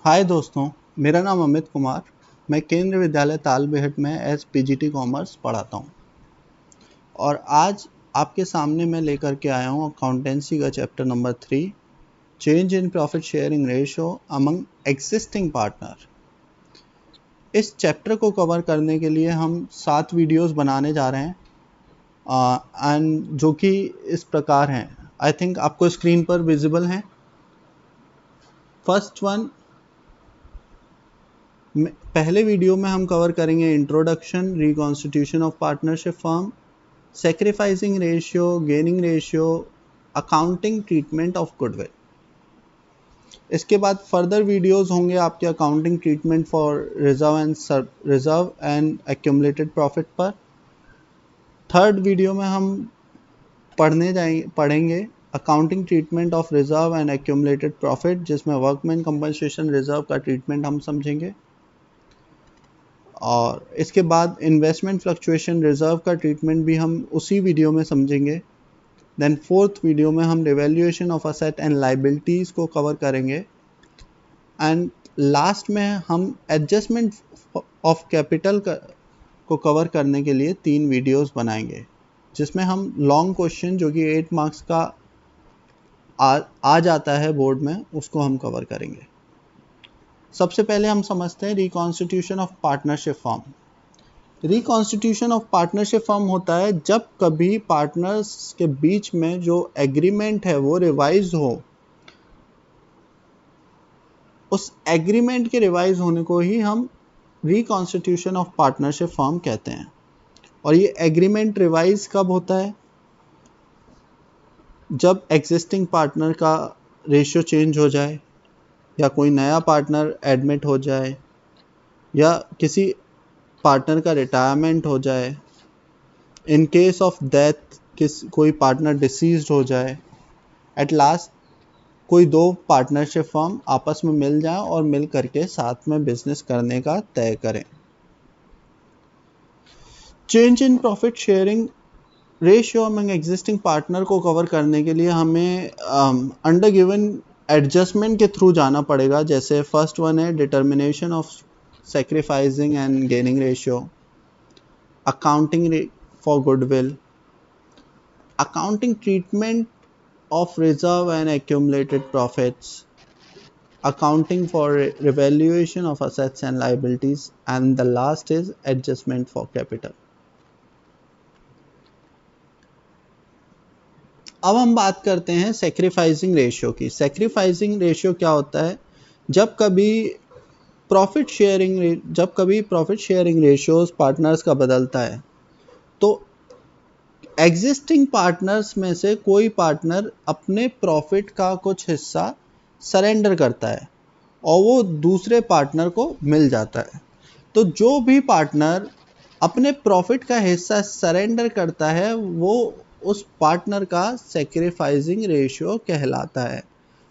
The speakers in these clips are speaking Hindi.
हाय दोस्तों, मेरा नाम अमित कुमार। मैं केंद्रीय विद्यालय तालबेहट में एस पीजीटी कॉमर्स पढ़ाता हूँ और आज आपके सामने मैं लेकर के आया हूँ अकाउंटेंसी का chapter number 3, change in profit sharing ratio among existing partner. इस चैप्टर को कवर करने के लिए हम 7 वीडियोस बनाने जा रहे हैं एंड जो कि इस प्रकार हैं। आई थिंक आपको स्क्रीन पर विजिबल हैं। फर्स्ट वन, पहले वीडियो में हम कवर करेंगे introduction, reconstitution of partnership firm, sacrificing ratio, gaining ratio, accounting treatment of goodwill. इसके बाद फर्दर वीडियोस होंगे आपके accounting treatment for reserve and accumulated profit पर। थर्ड वीडियो में हम पढ़ेंगे accounting treatment of reserve and accumulated profit, जिसमें वर्कमैन कंपनसेशन रिजर्व का ट्रीटमेंट हम समझेंगे। और इसके बाद इन्वेस्टमेंट फ्लक्चुएशन रिजर्व का ट्रीटमेंट भी हम उसी वीडियो में समझेंगे। देन फोर्थ वीडियो में हम revaluation of asset and liabilities को कवर करेंगे एंड लास्ट में हम एडजस्टमेंट ऑफ कैपिटल को कवर करने के लिए 3 वीडियोस बनाएंगे, जिसमें हम लॉन्ग क्वेश्चन जो कि 8 मार्क्स का आ जाता है बोर्ड में, उसको हम कवर करेंगे। सबसे पहले हम समझते हैं reconstitution of partnership firm. Reconstitution of partnership firm होता है जब कभी पार्टनर्स के बीच में जो एग्रीमेंट है वो रिवाइज हो। उस एग्रीमेंट के रिवाइज होने को ही हम रिकॉन्स्टिट्यूशन ऑफ पार्टनरशिप फर्म कहते हैं। और ये एग्रीमेंट रिवाइज कब होता है? जब एग्जिस्टिंग पार्टनर का रेशियो चेंज हो जाए, या कोई नया पार्टनर एडमिट हो जाए, या किसी पार्टनर का रिटायरमेंट हो जाए, इन केस ऑफ डेथ कोई पार्टनर डिसीज्ड हो जाए, एट लास्ट कोई 2 पार्टनरशिप फर्म आपस में मिल जाएं और मिल करके साथ में बिजनेस करने का तय करें। Change in profit sharing ratio among existing partner को कवर करने के लिए हमें अंडर गिवन एडजस्टमेंट के थ्रू जाना पड़ेगा। जैसे फर्स्ट वन है determination of sacrificing and gaining ratio, accounting for goodwill, accounting treatment of reserve and accumulated profits, accounting for revaluation of assets and liabilities, and the last is adjustment for capital. अब हम बात करते हैं सैक्रिफाइसिंग रेशियो की। सैक्रिफाइसिंग रेशियो क्या होता है? जब कभी प्रॉफिट शेयरिंग रेशियोज पार्टनर्स का बदलता है, तो एग्जिस्टिंग पार्टनर्स में से कोई पार्टनर अपने प्रॉफिट का कुछ हिस्सा सरेंडर करता है और वो दूसरे पार्टनर को मिल जाता है। तो जो भी पार्टनर अपने प्रॉफिट का हिस्सा सरेंडर करता है वो उस पार्टनर का सैक्रिफाइसिंग रेशियो कहलाता है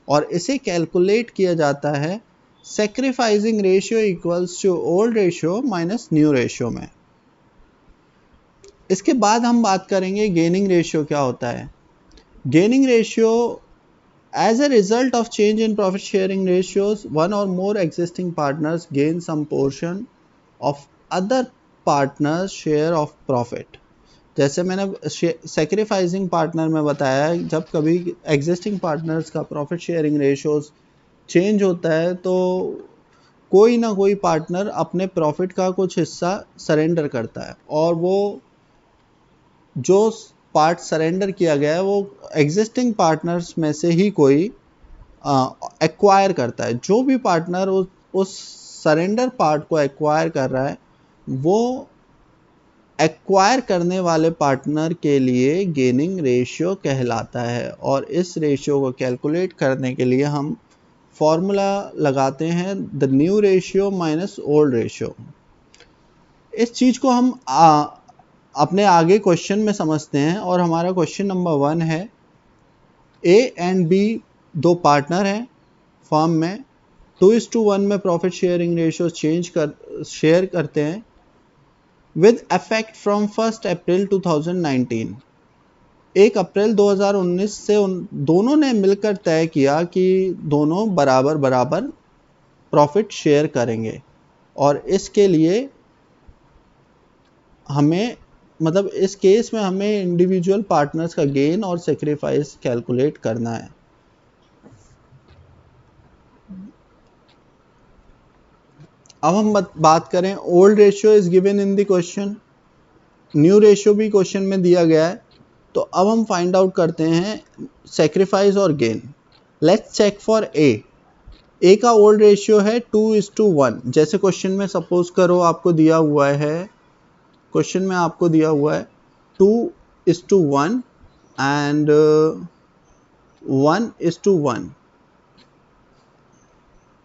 और इसे कैलकुलेट किया जाता है sacrificing ratio equals to old ratio minus new ratio में। इसके बाद हम बात करेंगे गेनिंग रेशियो क्या होता है। Gaining ratio as a result of change in profit sharing ratios, one or more existing partners gain some portion of other partners share of profit। जैसे मैंने सैक्रिफाइसिंग पार्टनर में बताया, जब कभी एग्जिस्टिंग पार्टनर्स का प्रॉफिट शेयरिंग रेशियोज चेंज होता है तो कोई ना कोई पार्टनर अपने प्रॉफिट का कुछ हिस्सा सरेंडर करता है और वो जो पार्ट सरेंडर किया गया है वो एग्जिस्टिंग पार्टनर्स में से ही कोई एक्वायर करता है। जो भी पार्टनर उस सरेंडर पार्ट को एक्वायर कर रहा है वो एक्वायर करने वाले पार्टनर के लिए गेनिंग रेशियो कहलाता है और इस रेशियो को कैलकुलेट करने के लिए हम फॉर्मूला लगाते हैं the new ratio minus old ratio. इस चीज़ को हम अपने आगे क्वेश्चन में समझते हैं और हमारा क्वेश्चन नंबर 1 है, ए एंड बी 2 पार्टनर हैं फर्म में, 2:1 में प्रॉफिट शेयरिंग रेशियो शेयर करते हैं विद इफेक्ट फ्रॉम 1 अप्रैल 2019। 1 अप्रैल 2019 से दोनों ने मिलकर तय किया कि दोनों बराबर बराबर प्रॉफिट शेयर करेंगे, और इसके लिए हमें मतलब इस केस में हमें इंडिविजुअल पार्टनर्स का गेन और सेक्रीफाइस कैलकुलेट करना है। अब हम बात करें, old ratio is given in the question, new ratio भी क्वेश्चन में दिया गया है। तो अब हम फाइंड आउट करते हैं सेक्रीफाइस और gain. Let's check for A का ओल्ड रेशियो है 2:1। जैसे क्वेश्चन में सपोज करो आपको दिया हुआ है, क्वेश्चन में आपको दिया हुआ है 2:1 एंड 1:1,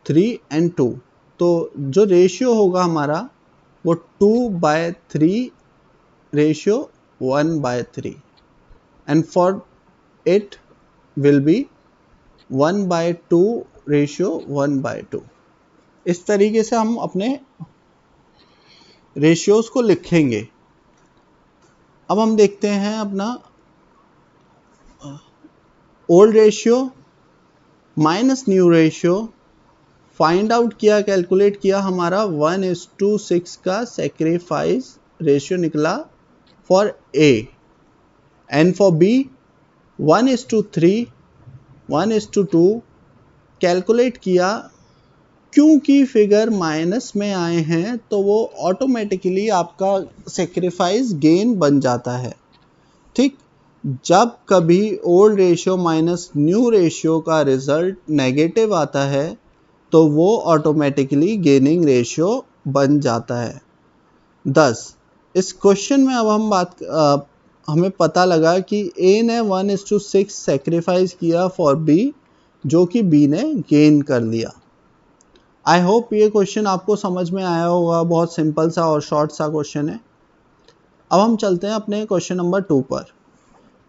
3 and 2। तो जो रेशियो होगा हमारा वो 2/3 ratio 1/3, and for it will be 1/2 ratio 1/2। इस तरीके से हम अपने रेशियोज को लिखेंगे। अब हम देखते हैं अपना old ratio minus new ratio, find out किया, कैलकुलेट किया, हमारा 1:6 का सेक्रीफाइस रेशियो निकला for A, and for B 1:3, 1:2 calculate किया। क्योंकि फिगर माइनस में आए हैं तो वो ऑटोमेटिकली आपका सेक्रीफाइस गेन बन जाता है। ठीक, जब कभी old ratio minus new ratio का रिजल्ट नेगेटिव आता है तो वो ऑटोमेटिकली गेनिंग रेशियो बन जाता है। 10 इस क्वेश्चन में अब हम हमें पता लगा कि ए ने 1:6 सेक्रीफाइस किया फॉर बी, जो कि बी ने गेन कर लिया। आई होप ये क्वेश्चन आपको समझ में आया होगा, बहुत सिंपल सा और शॉर्ट सा क्वेश्चन है। अब हम चलते हैं अपने क्वेश्चन नंबर 2 पर।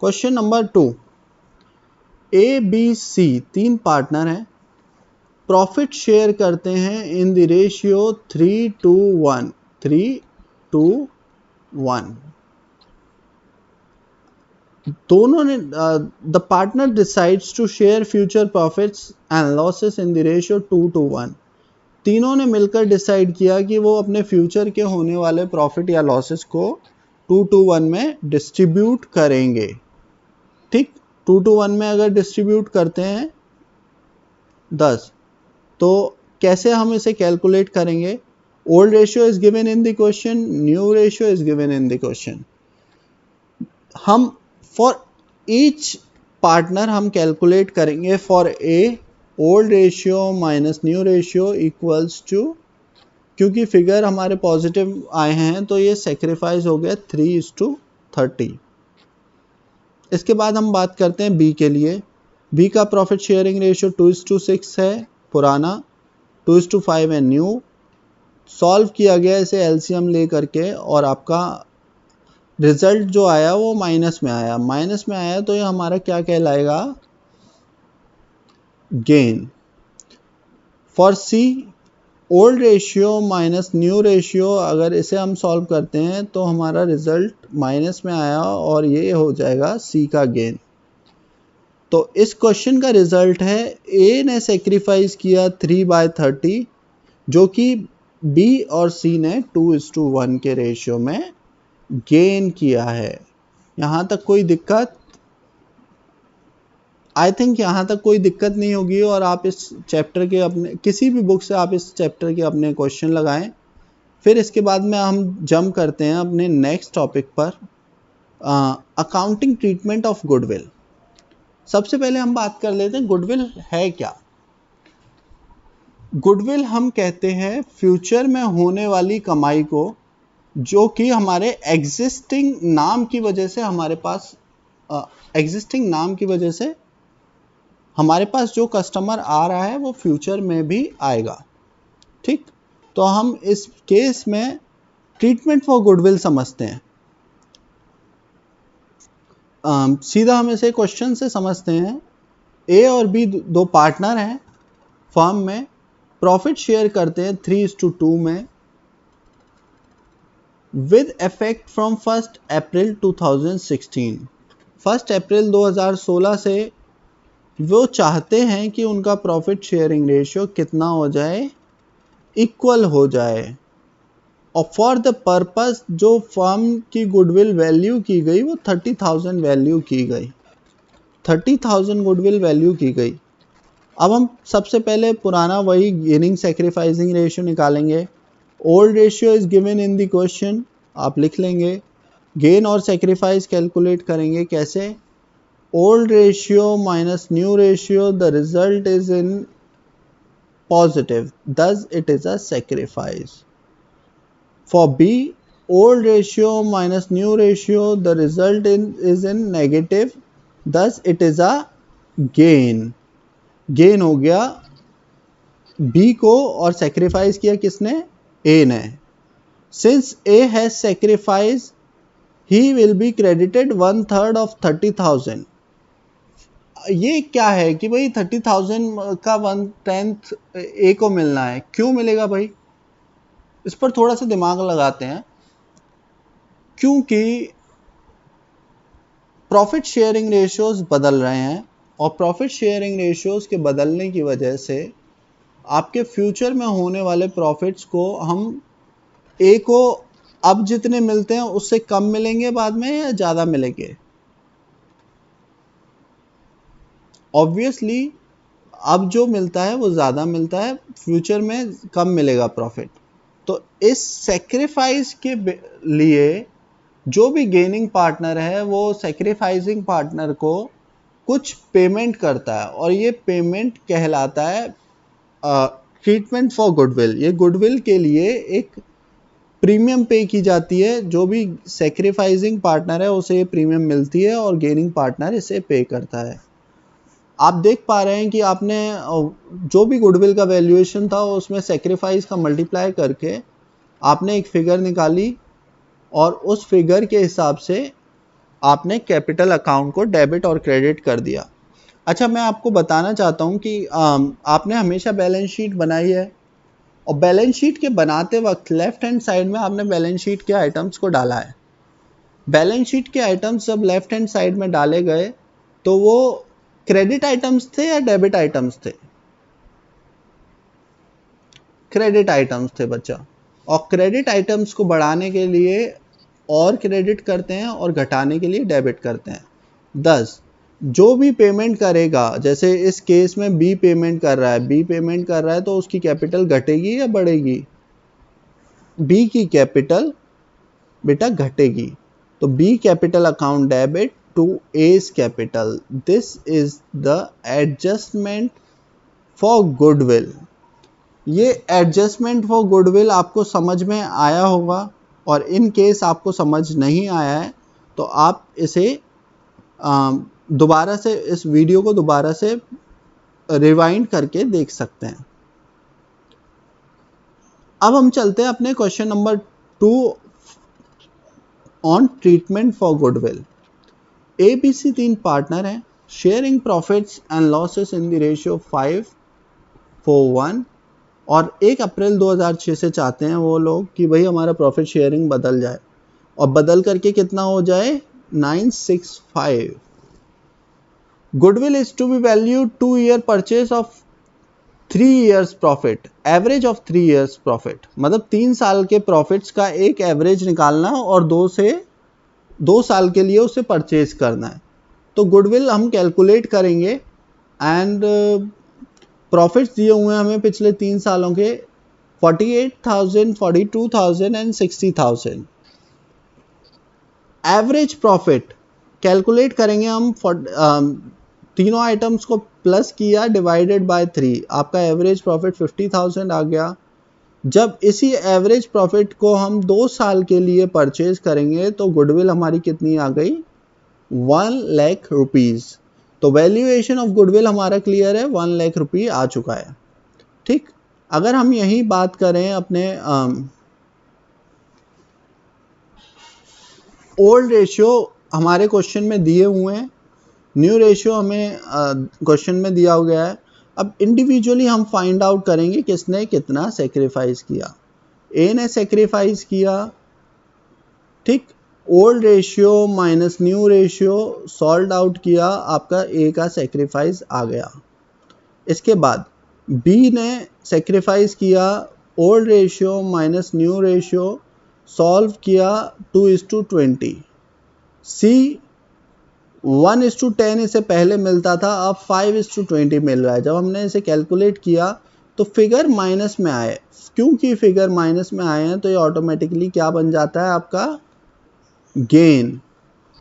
Question number 2, A B C 3 partner हैं, प्रॉफिट शेयर करते हैं इन द रेशियो 3:1, 3:1। दोनों ने the partner decides to share future profits and losses in the ratio 2:1। तीनों ने मिलकर डिसाइड किया कि वो अपने फ्यूचर के होने वाले प्रॉफिट या लॉसेस को 2:1 में डिस्ट्रीब्यूट करेंगे। ठीक, 2:1 में अगर डिस्ट्रीब्यूट करते हैं 10, तो कैसे हम इसे कैलकुलेट करेंगे? Old ratio is given in the question, new ratio is given in the question. हम फॉर ईच पार्टनर हम कैलकुलेट करेंगे for A old ratio minus new ratio equals to, क्योंकि फिगर हमारे पॉजिटिव आए हैं तो ये सेक्रीफाइस हो गया 3:30। इसके बाद हम बात करते हैं बी के लिए। बी का प्रॉफिट शेयरिंग रेशियो 2:6 है पुराना, 2:5 है न्यू। सॉल्व किया गया इसे एलसीएम ले करके, और आपका रिजल्ट जो आया वो माइनस में आया। माइनस में आया तो ये हमारा क्या कहलाएगा? Gain. For C old ratio minus new ratio, अगर इसे हम सॉल्व करते हैं तो हमारा रिजल्ट माइनस में आया और ये हो जाएगा सी का गेन। तो इस क्वेश्चन का रिजल्ट है ए ने सेक्रीफाइस किया 3/30, जो कि बी और सी ने 2:1 के रेशियो में गेन किया है। यहाँ तक कोई दिक्कत? आई थिंक यहाँ तक कोई दिक्कत नहीं होगी, और आप इस चैप्टर के अपने किसी भी बुक से आप इस चैप्टर के अपने क्वेश्चन लगाएं। फिर इसके बाद में हम जंप करते हैं अपने नेक्स्ट टॉपिक पर, अकाउंटिंग ट्रीटमेंट ऑफ गुडविल। सबसे पहले हम बात कर लेते हैं गुडविल है क्या। गुडविल हम कहते हैं फ्यूचर में होने वाली कमाई को, जो कि हमारे एग्जिस्टिंग नाम की वजह से हमारे पास हमारे पास जो कस्टमर आ रहा है वो फ्यूचर में भी आएगा। ठीक, तो हम इस केस में ट्रीटमेंट फॉर गुडविल समझते हैं। सीधा हम इसे क्वेश्चन से समझते हैं। ए और बी दो पार्टनर हैं फर्म में, प्रॉफिट शेयर करते हैं 3:2 में, विद इफेक्ट फ्रॉम 1 अप्रैल 2016। 1 अप्रैल 2016 से वो चाहते हैं कि उनका प्रॉफिट शेयरिंग रेशियो कितना हो जाए? इक्वल हो जाए, और फॉर द पर्पस जो फर्म की गुडविल वैल्यू की गई वो 30,000 वैल्यू की गई, 30,000 गुडविल वैल्यू की गई। अब हम सबसे पहले पुराना वही गेनिंग सैक्रिफाइसिंग रेशियो निकालेंगे। Old ratio is given in the question, आप लिख लेंगे। गेन और सैक्रिफाइस कैलकुलेट करेंगे कैसे, old ratio minus new ratio, the result is in positive, thus it is a sacrifice. For B, old ratio minus new ratio, the result is in negative, thus it is a gain. Gain हो गया B को, और सेक्रीफाइस किया किसने, A ने। Since A has sacrifice, he will be credited 1/3 of 30,000। ये क्या है कि भाई 30,000 का 1/10 A को मिलना है, क्यों मिलेगा भाई, इस पर थोड़ा सा दिमाग लगाते हैं। क्योंकि प्रॉफिट शेयरिंग रेशियोज बदल रहे हैं, और प्रॉफिट शेयरिंग रेशियोज के बदलने की वजह से आपके फ्यूचर में होने वाले प्रॉफिट्स को हम ए को अब जितने मिलते हैं उससे कम मिलेंगे बाद में या ज़्यादा मिलेंगे। ऑब्वियसली अब जो मिलता है वो ज़्यादा मिलता है, फ्यूचर में कम मिलेगा प्रॉफिट। तो इस सेक्रीफाइस के लिए जो भी गेनिंग पार्टनर है वो सेक्रीफाइसिंग पार्टनर को कुछ पेमेंट करता है, और ये पेमेंट कहलाता है ट्रीटमेंट फॉर गुडविल। ये गुडविल के लिए एक प्रीमियम पे की जाती है, जो भी सेक्रीफाइसिंग पार्टनर है उसे ये प्रीमियम मिलती है और गेनिंग पार्टनर इसे पे करता है। आप देख पा रहे हैं कि आपने जो भी गुडविल का वैल्यूएशन था उसमें सेक्रीफाइस का मल्टीप्लाई करके आपने एक फिगर निकाली, और उस फिगर के हिसाब से आपने कैपिटल अकाउंट को डेबिट और क्रेडिट कर दिया। अच्छा, मैं आपको बताना चाहता हूं कि आपने हमेशा बैलेंस शीट बनाई है, और बैलेंस शीट के बनाते वक्त लेफ्ट हैंड साइड में आपने बैलेंस शीट के आइटम्स को डाला है। बैलेंस शीट के आइटम्स जब लेफ्ट हैंड साइड में डाले गए तो वो क्रेडिट आइटम्स थे या डेबिट आइटम्स थे, क्रेडिट आइटम्स थे बच्चा। और क्रेडिट आइटम्स को बढ़ाने के लिए और क्रेडिट करते हैं और घटाने के लिए डेबिट करते हैं। 10 जो भी पेमेंट करेगा, जैसे इस केस में बी पेमेंट कर रहा है, बी पेमेंट कर रहा है तो उसकी कैपिटल घटेगी या बढ़ेगी, बी की कैपिटल बेटा घटेगी। तो B capital account debit to A's capital, this is the adjustment for goodwill. ये एडजस्टमेंट फॉर गुडविल आपको समझ में आया होगा, और इन केस आपको समझ नहीं आया है तो आप इसे दोबारा से, इस वीडियो को दोबारा से रिवाइंड करके देख सकते हैं। अब हम चलते हैं अपने question number 2 on treatment for goodwill. ABC 3 partner हैं, sharing profits and losses in the ratio 5:1, और 1 अप्रैल 2006 से चाहते हैं वो लोग कि भाई हमारा प्रॉफिट शेयरिंग बदल जाए, और बदल करके कितना हो जाए 965। Goodwill is to be value 2 year purchase of 3 years profit, average of 3 years profit, मतलब 3 साल के प्रॉफिट्स का एक एवरेज निकालना और 2 साल के लिए उसे परचेज करना है। तो गुडविल हम कैलकुलेट करेंगे, एंड प्रॉफिट्स दिए हुए हैं हमें पिछले 3 सालों के 48,000, 42,000 एंड 60,000। एवरेज प्रॉफिट कैलकुलेट करेंगे हम, तीनों आइटम्स को प्लस किया डिवाइडेड बाय 3, आपका एवरेज प्रॉफिट 50,000 आ गया। जब इसी एवरेज प्रॉफिट को हम 2 साल के लिए परचेज करेंगे तो गुडविल हमारी कितनी आ गई, 1 लाख रुपीज। तो वैल्यूएशन ऑफ गुडविल हमारा क्लियर है, 1 लाख रुपये आ चुका है। ठीक, अगर हम यही बात करें अपने ओल्ड रेशियो हमारे क्वेश्चन में दिए हुए हैं, न्यू रेशियो हमें क्वेश्चन में दिया गया है। अब इंडिविजुअली हम फाइंड आउट करेंगे किसने कितना सेक्रीफाइस किया। ए ने सेक्रीफाइस किया, ठीक, old ratio minus new ratio solve out किया, आपका ए का सेक्रीफाइस आ गया। इसके बाद बी ने सेक्रीफाइस किया old ratio minus new ratio, solve किया 2:20। सी 1:10 इसे पहले मिलता था, अब 5:20 मिल रहा है। जब हमने इसे कैलकुलेट किया तो फिगर माइनस में आए। क्योंकि फिगर माइनस में आए हैं तो ये ऑटोमेटिकली क्या बन जाता है आपका गेन।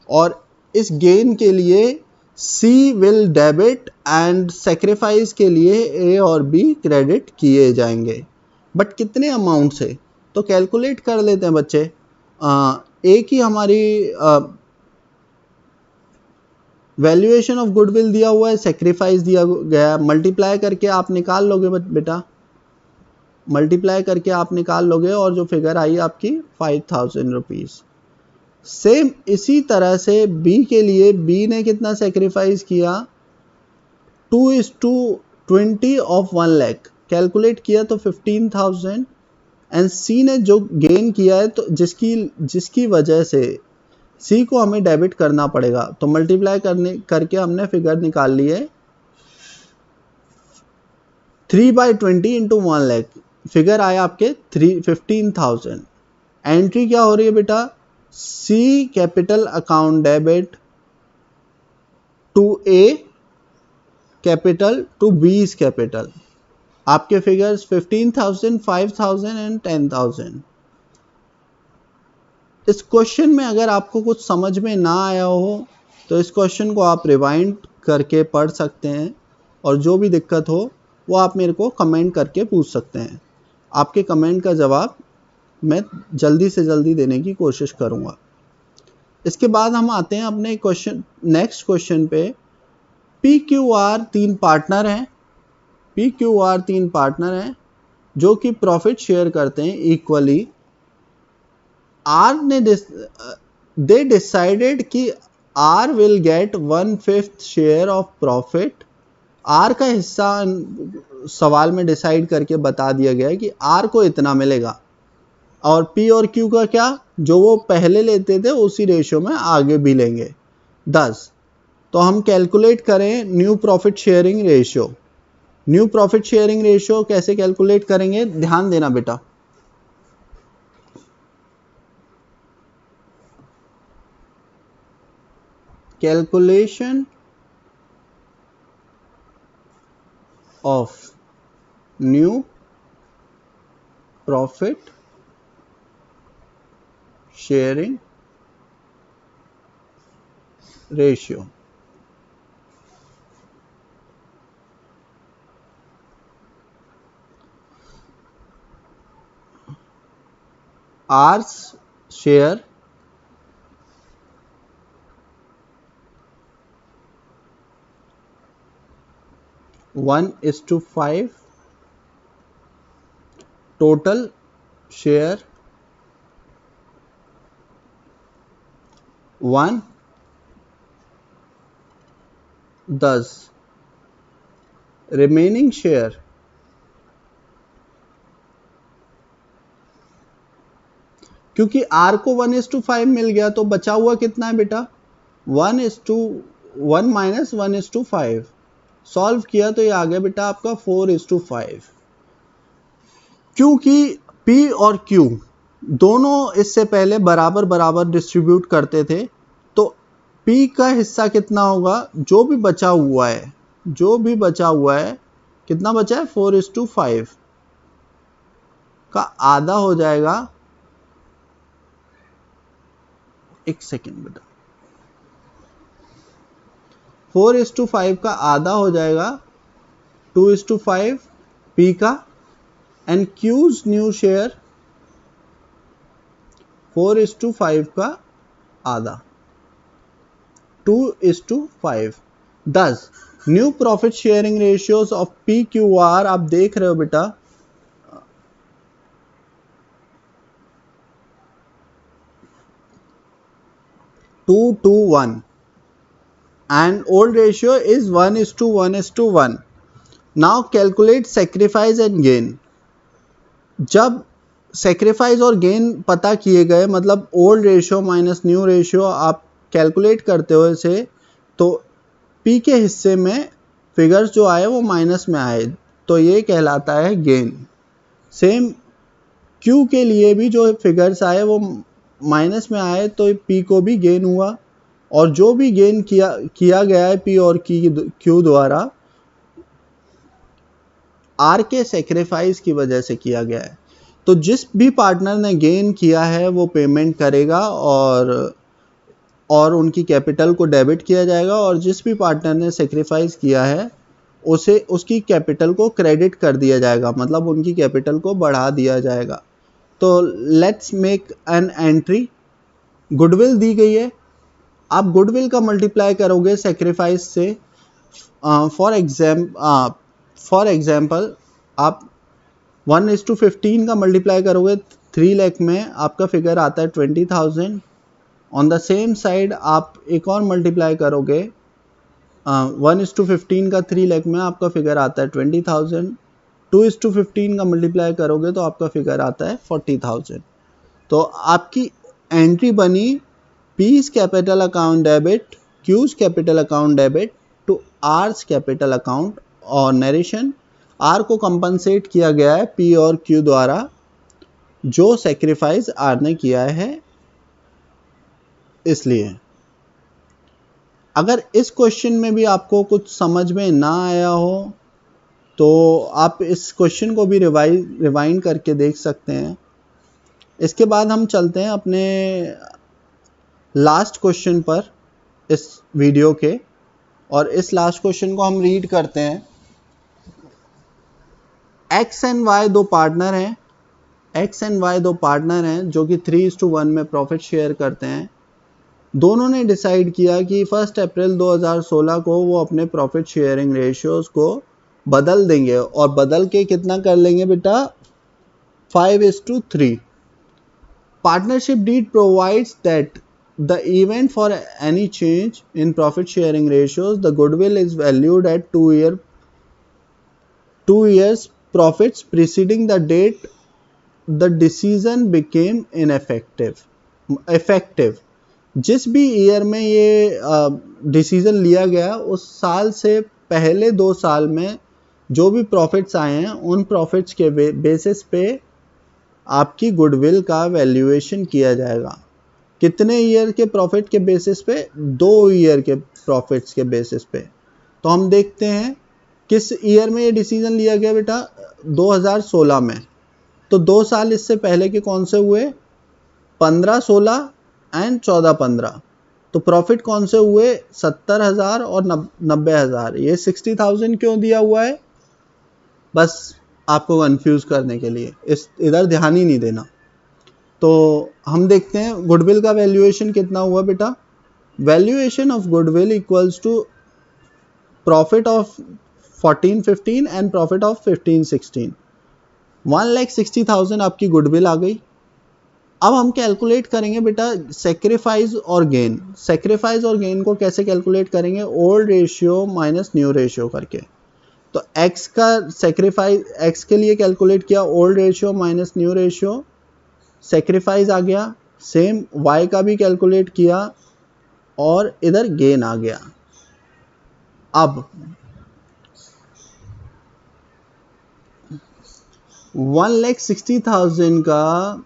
और इस गेन के लिए सी विल डेबिट एंड सेक्रीफाइस के लिए ए और बी क्रेडिट किए जाएंगे। बट कितने अमाउंट से, तो कैलकुलेट कर लेते हैं बच्चे। एक ही हमारी वैल्यूएशन ऑफ गुडविल दिया हुआ है, सेक्रीफाइस दिया गया, मल्टीप्लाई करके आप निकाल लोगे बेटा, मल्टीप्लाई करके आप निकाल लोगे और जो फिगर आई आपकी 5000 रुपीज। सेम इसी तरह से बी के लिए, बी ने कितना सेक्रीफाइस किया 2:20 ऑफ 1 लाख, कैलकुलेट किया तो 15,000। एंड सी ने जो गेन किया है तो जिसकी वजह से सी को हमें डेबिट करना पड़ेगा, तो मल्टीप्लाई करके हमने फिगर निकाल ली है 3/20 इंटू 1 लाख, फिगर आया आपके 15,000। एंट्री क्या हो रही है बेटा, C capital account debit to A capital to B's capital. आपके फिगर्स 15,000, 5,000 एंड 10,000। इस क्वेश्चन में अगर आपको कुछ समझ में ना आया हो तो इस क्वेश्चन को आप रिवाइंड करके पढ़ सकते हैं, और जो भी दिक्कत हो वो आप मेरे को कमेंट करके पूछ सकते हैं। आपके कमेंट का जवाब मैं जल्दी से जल्दी देने की कोशिश करूँगा। इसके बाद हम आते हैं अपने नेक्स्ट क्वेश्चन पे। पी क्यू आर तीन पार्टनर हैं जो कि प्रॉफिट शेयर करते हैं इक्वली। आर ने दे डिसाइडेड कि R will get 1/5 share of profit. R का हिस्सा सवाल में डिसाइड करके बता दिया गया है कि आर को इतना मिलेगा, और पी और क्यू का क्या, जो वो पहले लेते थे उसी रेशियो में आगे भी लेंगे 10। तो हम कैलकुलेट करें new profit sharing ratio. New profit sharing ratio कैसे कैलकुलेट करेंगे, ध्यान देना बेटा। Calculation of new profit sharing ratio. R's share one is to 5, total share 1 10, remaining share क्योंकि आर को 1:5 मिल गया तो बचा हुआ कितना है बेटा 1:1 माइनस 1:5। सॉल्व किया तो ये आ गया बेटा आपका 4:5। क्योंकि पी और क्यू दोनों इससे पहले बराबर बराबर डिस्ट्रीब्यूट करते थे, तो पी का हिस्सा कितना होगा, जो भी बचा हुआ है कितना बचा है 4:5 का आधा हो जाएगा, एक सेकेंड बेटा, 4:5 का आधा हो जाएगा 2:5 पी का, एंड क्यूज न्यू शेयर 4:5 का आधा 2:5। 10 new profit sharing ratios of P Q R आप देख रहे हो बेटा, to to 1 and old ratio is 1:1:1। now calculate sacrifice and gain। जब सेक्रीफाइस और गेन पता किए गए, मतलब old ratio minus new ratio आप कैलकुलेट करते हो इसे, तो पी के हिस्से में फिगर्स जो आए वो माइनस में आए, तो ये कहलाता है गेन। सेम क्यू के लिए भी जो फिगर्स आए वो माइनस में आए, तो पी को भी गेन हुआ, और जो भी गेन किया गया है पी और क्यू द्वारा आर के सेक्रीफाइस की वजह से किया गया है। तो जिस भी पार्टनर ने गेन किया है वो पेमेंट करेगा और उनकी कैपिटल को डेबिट किया जाएगा, और जिस भी पार्टनर ने सेक्रीफाइस किया है उसे उसकी कैपिटल को क्रेडिट कर दिया जाएगा, मतलब उनकी कैपिटल को बढ़ा दिया जाएगा। तो let's make an entry. Goodwill दी गई है, आप गुडविल का मल्टीप्लाई करोगे सेक्रीफाइस से। फॉर एग्जाम्पल आप 1:15 का मल्टीप्लाई करोगे 3 लाख में, आपका फिगर आता है 20,000। ऑन द सेम साइड आप एक और मल्टीप्लाई करोगे 1:15 का 3 लाख में, आपका फिगर आता है 20,000। 2:15 का मल्टीप्लाई करोगे तो आपका फिगर आता है 40,000। तो आपकी एंट्री बनी P's capital account debit, Q's capital account debit to R's capital account, और नरेशन R को कंपनसेट किया गया है P और Q द्वारा जो सेक्रीफाइस R ने किया है। इसलिए अगर इस क्वेश्चन में भी आपको कुछ समझ में ना आया हो तो आप इस क्वेश्चन को भी रिवाइंड करके देख सकते हैं। इसके बाद हम चलते हैं अपने लास्ट क्वेश्चन पर इस वीडियो के, और इस लास्ट क्वेश्चन को हम रीड करते हैं। एक्स एंड वाई दो पार्टनर हैं, एक्स एंड वाई दो पार्टनर हैं जो कि 3:1 में प्रॉफिट शेयर करते हैं। दोनों ने डिसाइड किया कि 1 अप्रैल 2016 को वो अपने प्रॉफिट शेयरिंग रेशियोज को बदल देंगे, और बदल के कितना कर लेंगे बेटा, 5:3। Partnership deed provides that the event for any change in profit sharing ratios, the goodwill is valued at 2 years profits preceding the date the decision became effective। जिस भी ईयर में ये डिसीजन लिया गया उस साल से पहले 2 साल में जो भी प्रॉफिट्स आए हैं उन प्रॉफिट्स के बेसिस पे आपकी गुडविल का वैल्यूएशन किया जाएगा। कितने ईयर के प्रॉफिट के बेसिस पे, 2 ईयर के प्रॉफिट्स के बेसिस पे। तो हम देखते हैं किस ईयर में ये डिसीजन लिया गया बेटा, 2016 में। तो 2 साल इससे पहले के कौन से हुए, 15-16 एंड 14-15। तो प्रॉफिट कौन से हुए, 70,000 और 90,000। ये 60,000 क्यों दिया हुआ है, बस आपको कंफ्यूज करने के लिए, इधर ध्यान ही नहीं देना। तो हम देखते हैं गुडविल का वैल्यूएशन कितना हुआ बेटा। Valuation of goodwill equals to profit of 14-15 and profit of 15-16। 1,60,000 आपकी गुडविल आ गई। अब हम कैलकुलेट करेंगे बेटा सेक्रीफाइस और गेन। सेक्रीफाइस और गेन को कैसे कैलकुलेट करेंगे, old ratio minus new ratio करके। तो एक्स का सेक्रीफाइस, एक्स के लिए कैलकुलेट किया old ratio minus new ratio, sacrifice आ गया। सेम y का भी कैलकुलेट किया और इधर गेन आ गया। अब 1,60,000 का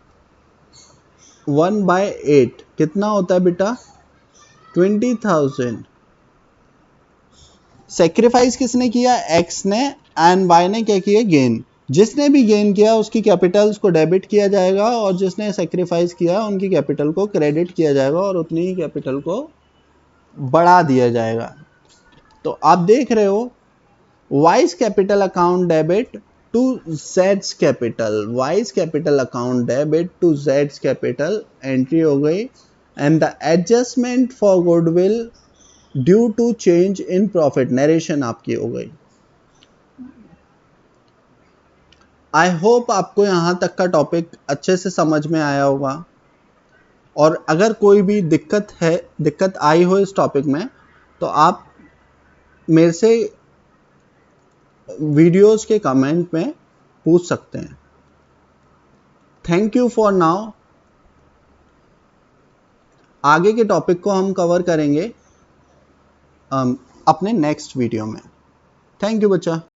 1/8 कितना होता है बेटा, 20,000। सेक्रीफाइस किसने किया, एक्स ने, एंड वाई ने क्या किया, गेन। जिसने भी गेन किया उसकी कैपिटल्स को डेबिट किया जाएगा, और जिसने सेक्रीफाइस किया उनकी कैपिटल को क्रेडिट किया जाएगा, और उतनी ही कैपिटल को बढ़ा दिया जाएगा। तो आप देख रहे हो Y's capital account debit to जेड्स capital, Y's capital account debit to जेड्स कैपिटल एंट्री हो गई, and the adjustment for goodwill due to change in profit narration आपकी हो गई। आई होप आपको यहां तक का टॉपिक अच्छे से समझ में आया होगा, और अगर कोई भी दिक्कत आई हो इस टॉपिक में तो आप मेरे से वीडियोस के कमेंट में पूछ सकते हैं। Thank you for now. आगे के टॉपिक को हम कवर करेंगे अपने नेक्स्ट वीडियो में। थैंक यू बच्चा।